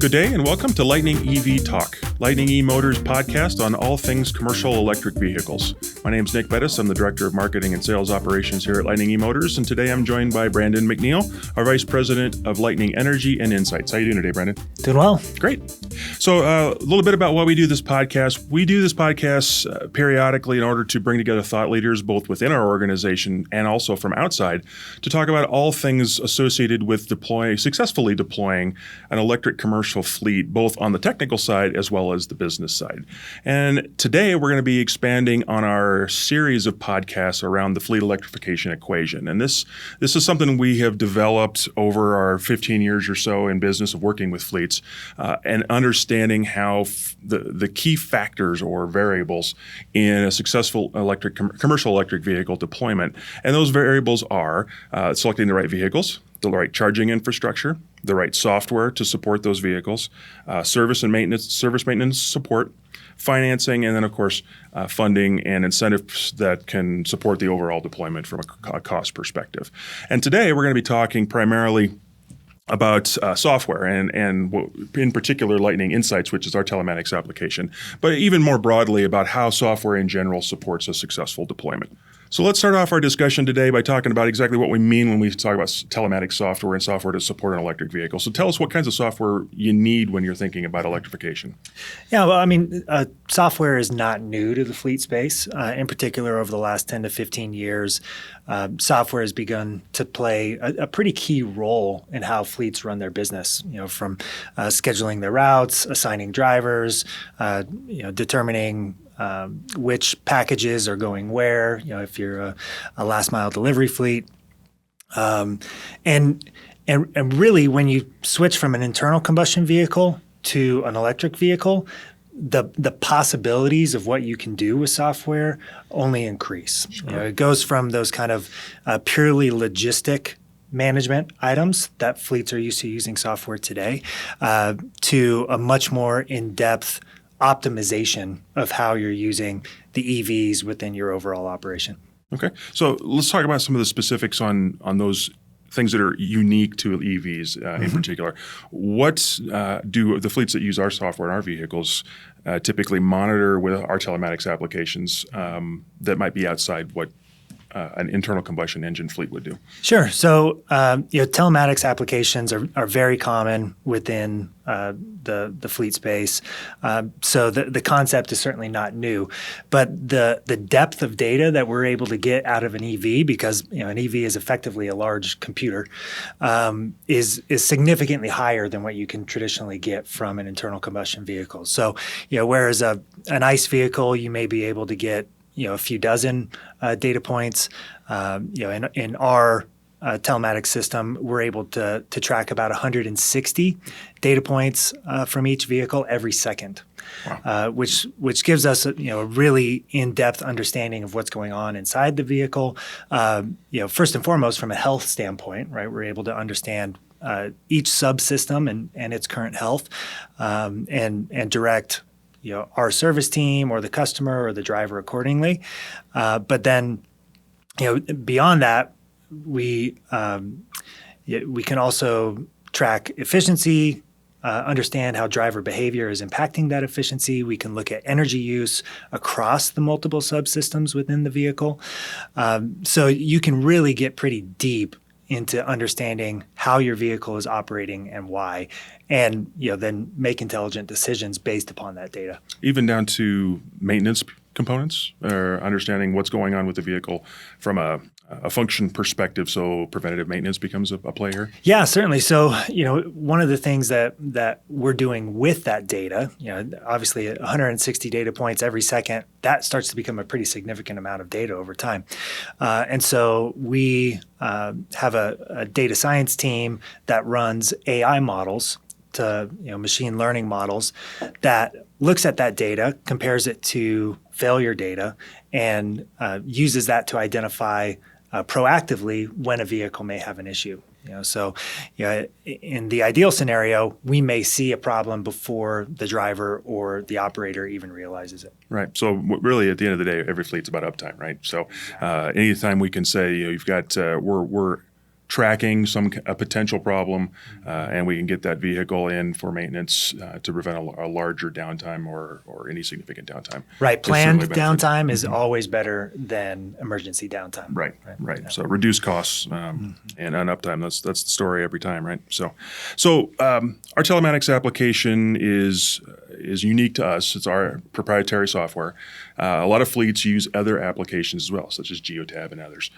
Good day and welcome to Lightning EV Talk, Lightning E-Motors podcast on all things commercial electric vehicles. My name is Nick Bettis. I'm the Director of Marketing and Sales Operations here at Lightning E-Motors, and today I'm joined by Brandon McNeil, our Vice President of Lightning Energy and Insights. How are you doing today, Brandon? Doing well. Great. So a little bit about why we do this podcast. We do this podcast periodically in order to bring together thought leaders both within our organization and also from outside to talk about all things associated with successfully deploying an electric commercial fleet, both on the technical side as well as the business side. And today we're going to be expanding on our series of podcasts around the fleet electrification equation. And this is something we have developed over our 15 years or so in business of working with fleets and understanding how the key factors or variables in a successful commercial electric vehicle deployment. And those variables are selecting the right vehicles, the right charging infrastructure, the right software to support those vehicles, service maintenance support, financing, and then, of course, funding and incentives that can support the overall deployment from a cost perspective. And today we're going to be talking primarily about software and in particular Lightning Insights, which is our telematics application, but even more broadly about how software in general supports a successful deployment. So let's start off our discussion today by talking about exactly what we mean when we talk about telematics software and software to support an electric vehicle. So tell us what kinds of software you need when you're thinking about electrification. Yeah, well, I mean, software is not new to the fleet space. In particular, over the last 10 to 15 years, software has begun to play a pretty key role in how fleets run their business, from scheduling their routes, assigning drivers, determining which packages are going where, if you're a last mile delivery fleet. And really, when you switch from an internal combustion vehicle to an electric vehicle, the possibilities of what you can do with software only increase. Sure. It goes from those kind of purely logistic management items that fleets are used to using software today to a much more in-depth optimization of how you're using the EVs within your overall operation. Okay. So let's talk about some of the specifics on those things that are unique to EVs in particular. What do the fleets that use our software in our vehicles typically monitor with our telematics applications that might be outside what an internal combustion engine fleet would do? Sure. So, telematics applications are very common within the fleet space. So the concept is certainly not new, but the depth of data that we're able to get out of an EV, because an EV is effectively a large computer, is significantly higher than what you can traditionally get from an internal combustion vehicle. So, whereas an ICE vehicle, you may be able to get a few dozen data points. In our telematics system, we're able to track about 160 data points from each vehicle every second. Wow. Which gives us a really in-depth understanding of what's going on inside the vehicle. First and foremost, from a health standpoint, right? We're able to understand each subsystem and its current health, and direct our service team or the customer or the driver accordingly. But then, beyond that, we can also track efficiency, understand how driver behavior is impacting that efficiency. We can look at energy use across the multiple subsystems within the vehicle. So you can really get pretty deep into understanding how your vehicle is operating and why, and then make intelligent decisions based upon that data. Even down to maintenance components, or understanding what's going on with the vehicle from a function perspective, so preventative maintenance becomes a play here? Yeah, certainly. So, one of the things that we're doing with that data, obviously 160 data points every second, that starts to become a pretty significant amount of data over time. And so we have a data science team that runs AI models to machine learning models that looks at that data, compares it to failure data, and uses that to identify proactively when a vehicle may have an issue. In the ideal scenario, we may see a problem before the driver or the operator even realizes it. Right. So really, at the end of the day, every fleet's about uptime, right? So anytime we can say, you've got we're tracking a potential problem, and we can get that vehicle in for maintenance to prevent a larger downtime or any significant downtime. Right. Planned downtime is always better than emergency downtime. Right. Yeah. So reduce costs and uptime. That's the story every time, right? So our telematics application is unique to us. It's our proprietary software. A lot of fleets use other applications as well, such as Geotab and others.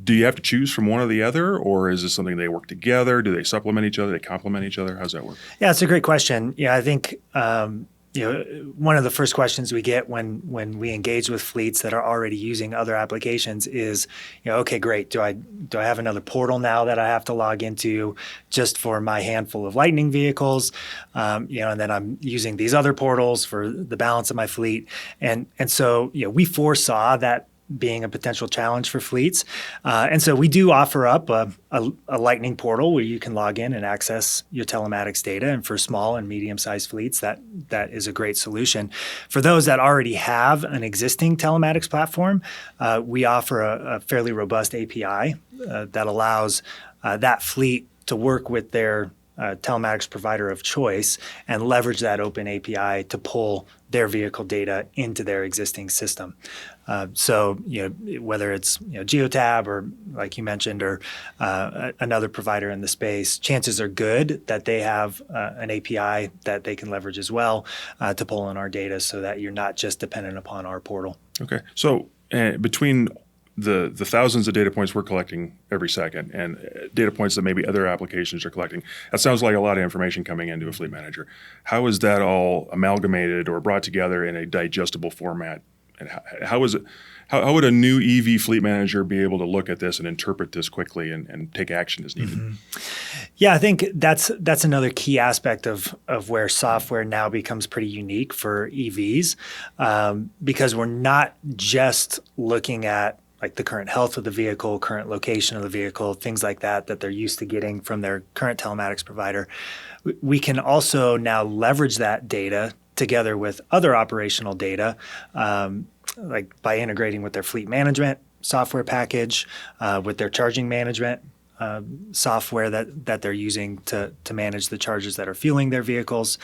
Do you have to choose from one or the other, or is this something they work together? Do they supplement each other? They complement each other? How's that work? Yeah, it's a great question. Yeah, I think one of the first questions we get when we engage with fleets that are already using other applications is, okay, great. Do I have another portal now that I have to log into just for my handful of Lightning vehicles? And then I'm using these other portals for the balance of my fleet. And so we foresaw that being a potential challenge for fleets. And so we do offer up a Lightning portal where you can log in and access your telematics data. And for small and medium-sized fleets, that is a great solution. For those that already have an existing telematics platform, we offer a fairly robust API that allows that fleet to work with their telematics provider of choice and leverage that open API to pull their vehicle data into their existing system. So whether it's Geotab or, like you mentioned, or another provider in the space, chances are good that they have an API that they can leverage as well to pull in our data, so that you're not just dependent upon our portal. Okay. So between the thousands of data points we're collecting every second and data points that maybe other applications are collecting, that sounds like a lot of information coming into a fleet manager. How is that all amalgamated or brought together in a digestible format? And how would a new EV fleet manager be able to look at this and interpret this quickly and take action as needed? Mm-hmm. Yeah, I think that's another key aspect of where software now becomes pretty unique for EVs, because we're not just looking at like the current health of the vehicle, current location of the vehicle, things like that they're used to getting from their current telematics provider. We can also now leverage that data together with other operational data, like by integrating with their fleet management software package, with their charging management software that they're using to manage the charges that are fueling their vehicles,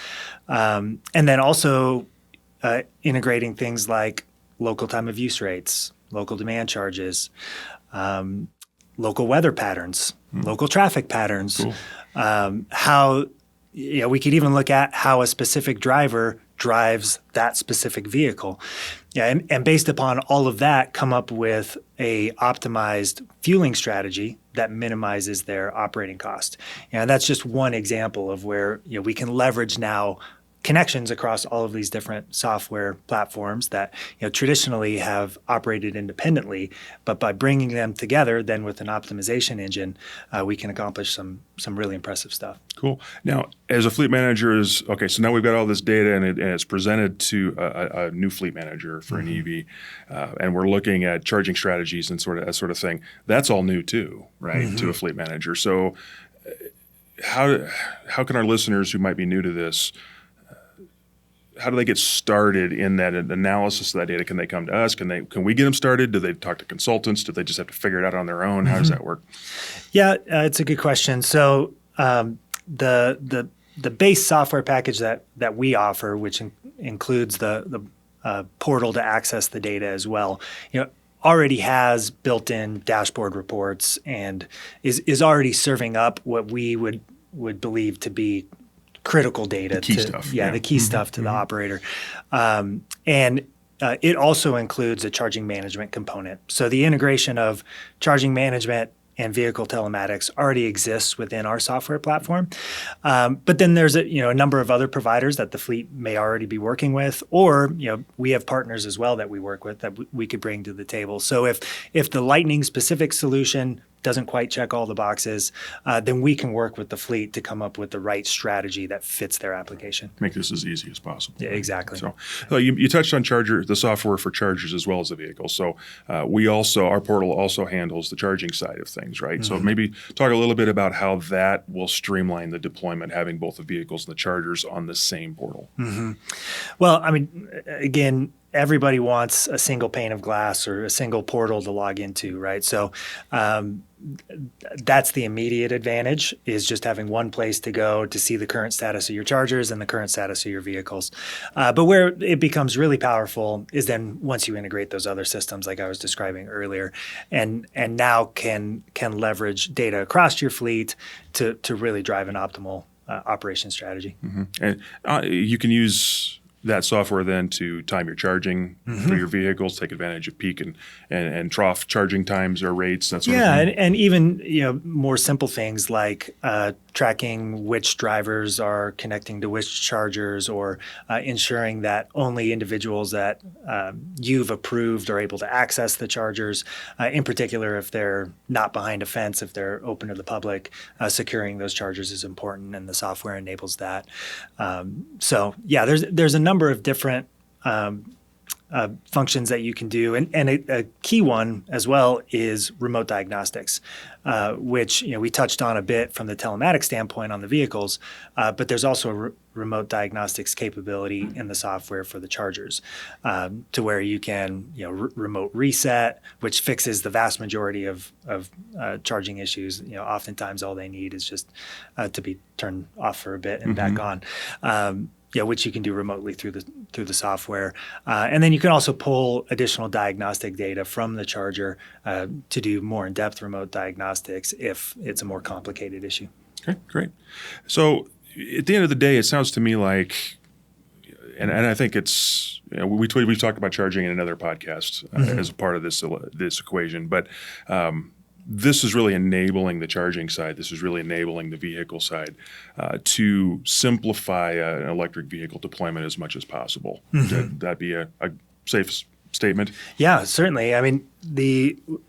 and then also integrating things like local time of use rates, local demand charges, local weather patterns, local traffic patterns. Cool. How we could even look at how a specific driver drives that specific vehicle. Yeah, and based upon all of that, come up with a optimized fueling strategy that minimizes their operating cost. And that's just one example of where we can leverage now connections across all of these different software platforms that traditionally have operated independently, but by bringing them together, then with an optimization engine, we can accomplish some really impressive stuff. Cool. Now, as a fleet manager, so now we've got all this data and it's presented to a new fleet manager for an EV, and we're looking at charging strategies and that sort of thing. That's all new too, right? To a fleet manager. So, how can our listeners who might be new to this, how do they get started in that analysis of that data? Can they come to us? Can we get them started? Do they talk to consultants? Do they just have to figure it out on their own? How does that work? Yeah, it's a good question. So the base software package that we offer, which includes the portal to access the data as well, already has built-in dashboard reports and is already serving up what we would believe to be critical data, the key stuff. Yeah, the key stuff to the operator. And it also includes a charging management component. So the integration of charging management and vehicle telematics already exists within our software platform. But then there's a number of other providers that the fleet may already be working with, or we have partners as well that we work with that we could bring to the table. So if the Lightning specific solution doesn't quite check all the boxes, then we can work with the fleet to come up with the right strategy that fits their application. Make this as easy as possible. Yeah, exactly. So you touched on the software for chargers as well as the vehicle. So our portal also handles the charging side of things, right? So maybe talk a little bit about how that will streamline the deployment, having both the vehicles and the chargers on the same portal. Well, I mean, again, everybody wants a single pane of glass or a single portal to log into, right? So that's the immediate advantage, is just having one place to go to see the current status of your chargers and the current status of your vehicles. But where it becomes really powerful is then once you integrate those other systems like I was describing earlier, and now can leverage data across your fleet to really drive an optimal operation strategy. And you can use that software then to time your charging for your vehicles, take advantage of peak and trough charging times or rates, that sort of thing. And even more simple things like tracking which drivers are connecting to which chargers, or ensuring that only individuals that you've approved are able to access the chargers. In particular, if they're not behind a fence, if they're open to the public, securing those chargers is important, and the software enables that. There's a number of different functions that you can do. And a key one as well is remote diagnostics, which we touched on a bit from the telematics standpoint on the vehicles, but there's also a remote diagnostics capability in the software for the chargers, to where you can remote reset, which fixes the vast majority of charging issues. Oftentimes all they need is just to be turned off for a bit and back on. Which you can do remotely through the software. And then you can also pull additional diagnostic data from the charger to do more in-depth remote diagnostics if it's a more complicated issue. Okay, great. So at the end of the day, it sounds to me like, and I think it's, we've talked about charging in another podcast as a part of this equation, but this is really enabling the charging side. This is really enabling the vehicle side to simplify an electric vehicle deployment as much as possible. That'd be a safe statement? Yeah, certainly. I mean,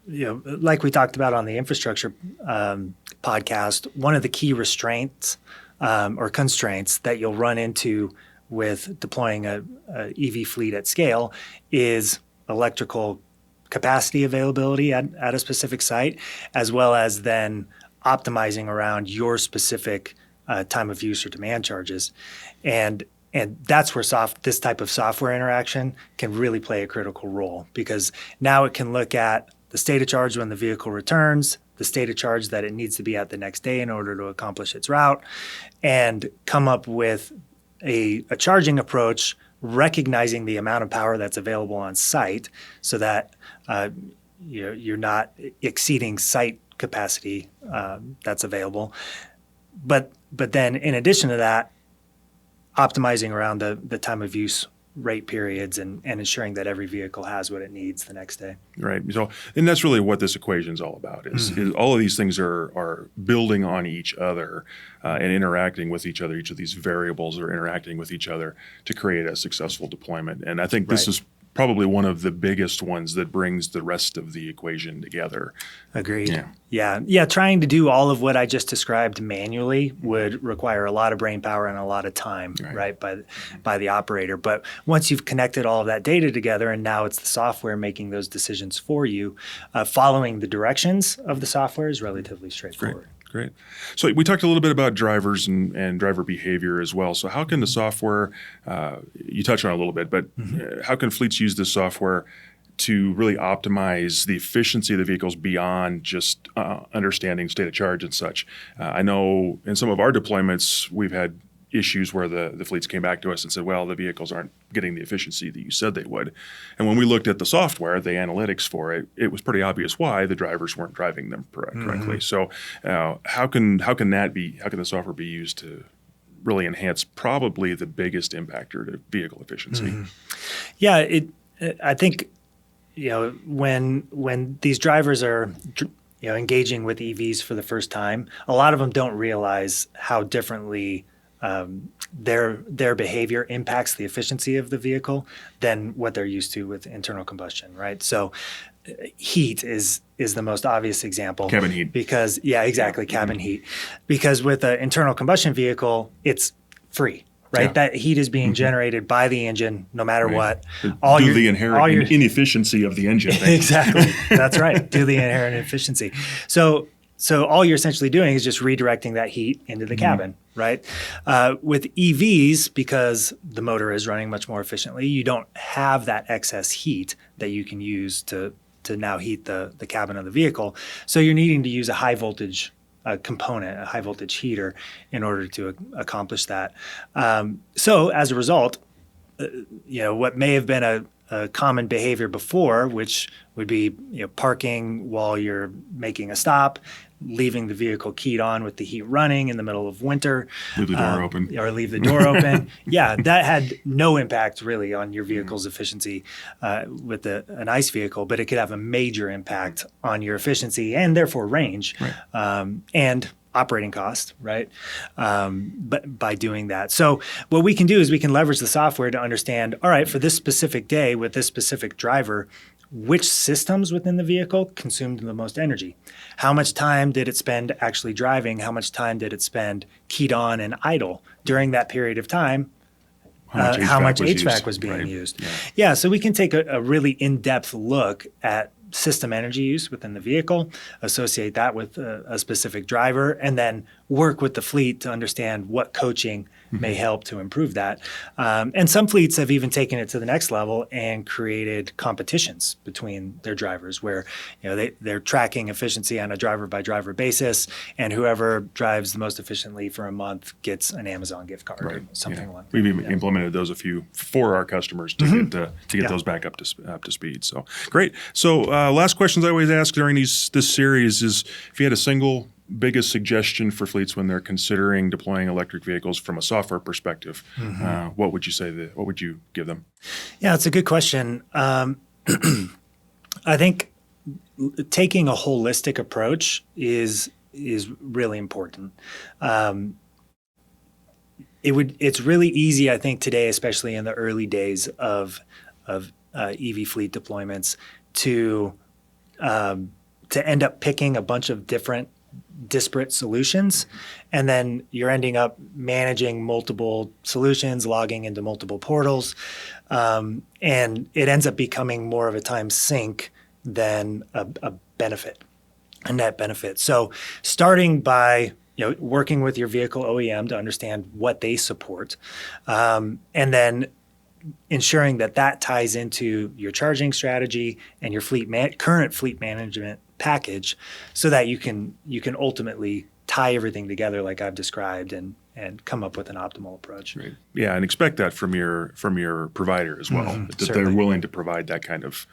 like we talked about on the infrastructure podcast, one of the key restraints or constraints that you'll run into with deploying a EV fleet at scale is electrical capacity availability at a specific site, as well as then optimizing around your specific time of use or demand charges. And that's where this type of software interaction can really play a critical role, because now it can look at the state of charge when the vehicle returns, the state of charge that it needs to be at the next day in order to accomplish its route, and come up with a charging approach recognizing the amount of power that's available on site, so that you're not exceeding site capacity that's available. But then in addition to that, optimizing around the time of use rate periods and ensuring that every vehicle has what it needs the next day. Right. So, and that's really what this equation is all about. Is all of these things are building on each other and interacting with each other. Each of these variables are interacting with each other to create a successful deployment. And I think this is probably one of the biggest ones that brings the rest of the equation together. Agreed. Yeah. Trying to do all of what I just described manually would require a lot of brain power and a lot of time, right, by the operator. But once you've connected all of that data together, and now it's the software making those decisions for you, following the directions of the software is relatively straightforward. Great. So we talked a little bit about drivers and driver behavior as well. So how can the software, you touched on it a little bit, but how can fleets use this software to really optimize the efficiency of the vehicles beyond just understanding state of charge and such? I know in some of our deployments, we've had issues where the fleets came back to us and said, well, the vehicles aren't getting the efficiency that you said they would. And when we looked at the software, the analytics for it, it was pretty obvious why the drivers weren't driving them correctly. So how can the software be used to really enhance probably the biggest impactor to vehicle efficiency? Yeah, I think when these drivers are engaging with EVs for the first time, a lot of them don't realize how differently their behavior impacts the efficiency of the vehicle than what they're used to with internal combustion, right? So heat is the most obvious example. Cabin heat. Because, cabin heat. Because with an internal combustion vehicle, it's free, right? That heat is being generated by the engine no matter what. The inherent inefficiency of the engine. Exactly. That's right. Do the inherent efficiency. So So all you're essentially doing is just redirecting that heat into the cabin, right? With EVs, because the motor is running much more efficiently, you don't have that excess heat that you can use to now heat the cabin of the vehicle. So you're needing to use a high voltage component, a high voltage heater, in order to accomplish that. So as a result, what may have been a common behavior before, which would be parking while you're making a stop, leaving the vehicle keyed on with the heat running in the middle of winter. Leave the door open. Or leave the door open. Yeah, that had no impact really on your vehicle's efficiency with an ICE vehicle, but it could have a major impact on your efficiency and therefore range, and operating cost, right? But by doing that. So what we can do is we can leverage the software to understand, all right, for this specific day with this specific driver, which systems within the vehicle consumed the most energy? How much time did it spend actually driving? How much time did it spend keyed on and idle during that period of time? How much HVAC was being used? Yeah, so we can take a really in-depth look at system energy use within the vehicle, associate that with a specific driver, and then work with the fleet to understand what coaching may help to improve that. And some fleets have even taken it to the next level and created competitions between their drivers where they're tracking efficiency on a driver-by-driver basis, and whoever drives the most efficiently for a month gets an Amazon gift card or something like that. We've implemented those for our customers to get those back up to speed. So great. So last questions I always ask during this series is if you had a single biggest suggestion for fleets when they're considering deploying electric vehicles from a software perspective, what would you say? What would you give them? Yeah, it's a good question. I think taking a holistic approach is really important. It's really easy, I think, today, especially in the early days of EV fleet deployments, to end up picking a bunch of different disparate solutions, and then you're ending up managing multiple solutions, logging into multiple portals, and it ends up becoming more of a time sink than a net benefit. So starting by working with your vehicle OEM to understand what they support, and then ensuring that ties into your charging strategy and your current fleet management package, so that you can ultimately tie everything together like I've described and come up with an optimal approach. Right. Yeah, and expect that from your provider as well, that certainly. They're willing to provide that kind of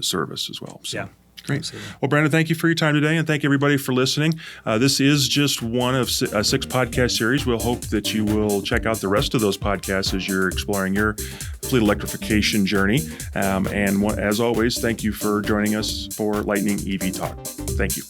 service as well. So. Yeah. Great. Absolutely. Well, Brandon, thank you for your time today, and thank everybody for listening. This is just one of a 6 podcast series. We'll hope that you will check out the rest of those podcasts as you're exploring your fleet electrification journey. And as always, thank you for joining us for Lightning EV Talk. Thank you.